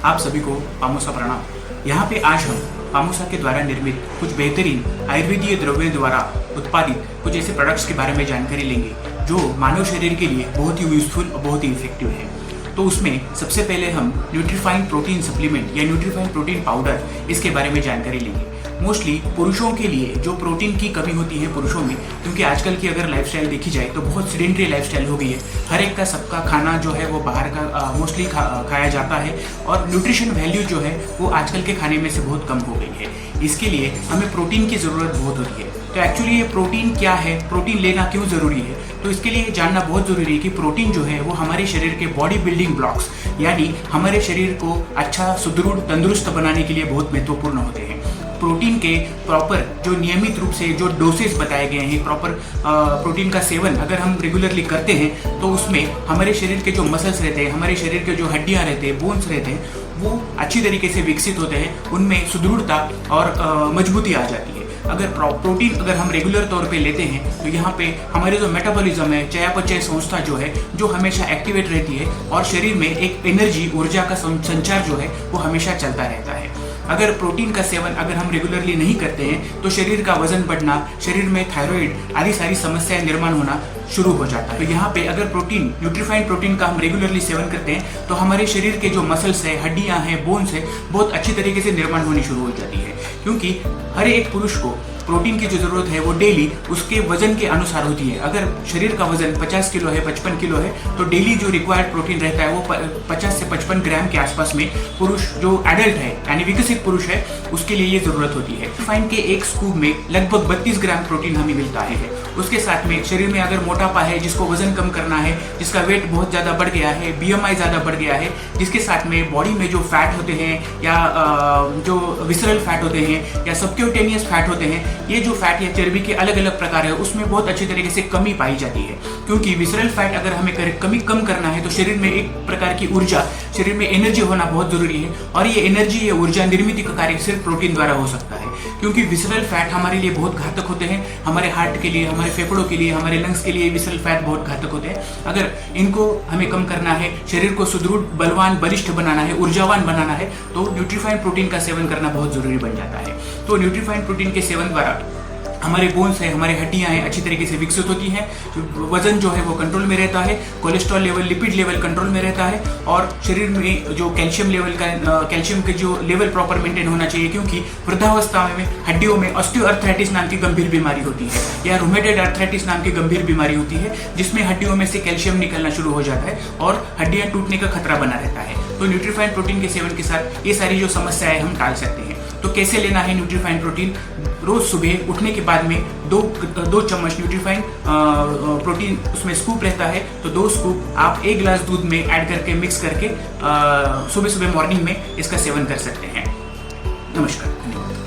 आप सभी को पामोसा प्रणाम। यहाँ पे आज हम पामोसा के द्वारा निर्मित कुछ बेहतरीन आयुर्वेदीय द्रव्यों द्वारा उत्पादित कुछ ऐसे प्रोडक्ट्स के बारे में जानकारी लेंगे जो मानव शरीर के लिए बहुत ही यूजफुल और बहुत ही इफेक्टिव है। तो उसमें सबसे पहले हम न्यूट्रीफाइन प्रोटीन सप्लीमेंट या न्यूट्रीफाइन प्रोटीन पाउडर इसके बारे में जानकारी लेंगे। मोस्टली पुरुषों के लिए जो प्रोटीन की कमी होती है पुरुषों में, क्योंकि आजकल की अगर लाइफस्टाइल देखी जाए तो बहुत सीडेंटरी लाइफस्टाइल हो गई है। हर एक का सबका खाना जो है वो बाहर का मोस्टली खाया जाता है और न्यूट्रिशन वैल्यू जो है वो आजकल के खाने में से बहुत कम हो गई है। इसके लिए हमें प्रोटीन की ज़रूरत बहुत होती है। तो एक्चुअली ये प्रोटीन क्या है, प्रोटीन लेना क्यों ज़रूरी है, तो इसके लिए जानना बहुत ज़रूरी है कि प्रोटीन जो है वो हमारे शरीर के बॉडी बिल्डिंग ब्लॉक्स यानी हमारे शरीर को अच्छा सुदृढ़ तंदुरुस्त बनाने के लिए बहुत महत्वपूर्ण होते हैं। प्रोटीन के प्रॉपर जो नियमित रूप से जो डोसेज बताए गए हैं, प्रॉपर प्रोटीन का सेवन अगर हम रेगुलरली करते हैं तो उसमें हमारे शरीर के जो मसल्स रहते हैं, हमारे शरीर के जो हड्डियां रहते हैं, बोन्स रहते हैं, वो अच्छी तरीके से विकसित होते हैं, उनमें सुदृढ़ता और मजबूती आ जाती है। अगर प्रोटीन अगर हम रेगुलर तौर पे लेते हैं तो यहाँ पे हमारे जो मेटाबॉलिज्म है, चयापचय संस्था जो है जो हमेशा एक्टिवेट रहती है और शरीर में एक एनर्जी ऊर्जा का संचार जो है वो हमेशा चलता रहता है। अगर प्रोटीन का सेवन अगर हम रेगुलरली नहीं करते हैं तो शरीर का वजन बढ़ना, शरीर में थायराइड आदि सारी समस्याएं निर्माण होना शुरू हो जाता है। तो यहाँ पे अगर प्रोटीन न्यूट्रीफाइन प्रोटीन का हम रेगुलरली सेवन करते हैं तो हमारे शरीर के जो मसल्स है, हड्डियां हैं, बोन्स है, बहुत अच्छी तरीके से निर्माण होनी शुरू हो जाती है। क्योंकि हर एक पुरुष को प्रोटीन की जो जरूरत है वो डेली उसके वजन के अनुसार होती है। अगर शरीर का वजन 50 किलो है, 55 किलो है, तो डेली जो रिक्वायर्ड प्रोटीन रहता है वो 50 से 55 ग्राम के आसपास में पुरुष जो एडल्ट है यानी विकसित पुरुष है उसके लिए ये जरूरत होती है। फाइन के एक स्कूप में लगभग 32 ग्राम प्रोटीन हमें मिलता है। उसके साथ में शरीर में अगर मोटापा है, जिसको वजन कम करना है, जिसका वेट बहुत ज़्यादा बढ़ गया है, BMI ज़्यादा बढ़ गया है, जिसके साथ में बॉडी में जो फैट होते हैं या जो विसरल फैट होते हैं या सबक्यूटेनियस फैट होते हैं, ये जो फैट या चर्बी के अलग अलग प्रकार है उसमें बहुत अच्छी तरीके से कमी पाई जाती है। क्योंकि विसरल फैट अगर हमें कम करना है तो शरीर में एक प्रकार की ऊर्जा, शरीर में एनर्जी होना बहुत जरूरी है और ये एनर्जी, ये ऊर्जा निर्मित का कार्य सिर्फ प्रोटीन द्वारा हो सकता है। क्योंकि विसरल फैट हमारे लिए बहुत घातक होते हैं, हमारे हार्ट के लिए, हमारे फेफड़ों के लिए, हमारे लंग्स के लिए विसरल फैट बहुत घातक होते हैं। अगर इनको हमें कम करना है, शरीर को सुदृढ़, बलवान, बलिष्ठ बनाना है, ऊर्जावान बनाना है, तो न्यूट्रीफाइन प्रोटीन का सेवन करना बहुत जरूरी बन जाता है। तो न्यूट्रीफाइन प्रोटीन के सेवन द्वारा हमारे बोन्स है, हमारे हड्डियां हैं, अच्छी तरीके से विकसित होती हैं, वजन जो है वो कंट्रोल में रहता है, cholesterol level, lipid level control में रहता है और शरीर में जो कैल्शियम लेवल का कैल्शियम के जो लेवल प्रॉपर मेंटेन होना चाहिए। क्योंकि वृद्धावस्था में हड्डियों में ऑस्टियोआर्थराइटिस नाम की गंभीर बीमारी होती है या रूमेटॉइड आर्थराइटिस नाम की गंभीर बीमारी होती है, जिसमें हड्डियों में से कैल्शियम निकलना शुरू हो जाता है और हड्डियां टूटने का खतरा बना रहता है। तो न्यूट्रीफाइन प्रोटीन के सेवन के साथ ये सारी जो समस्याएं हम टाल सकते हैं। तो कैसे लेना है न्यूट्रीफाइन प्रोटीन? रोज सुबह उठने के बाद में दो चम्मच न्यूट्रीफाइन प्रोटीन उसमें स्कूप रहता है, तो 2 स्कूप आप 1 गिलास दूध में ऐड करके मिक्स करके सुबह सुबह मॉर्निंग में इसका सेवन कर सकते हैं। नमस्कार, धन्यवाद।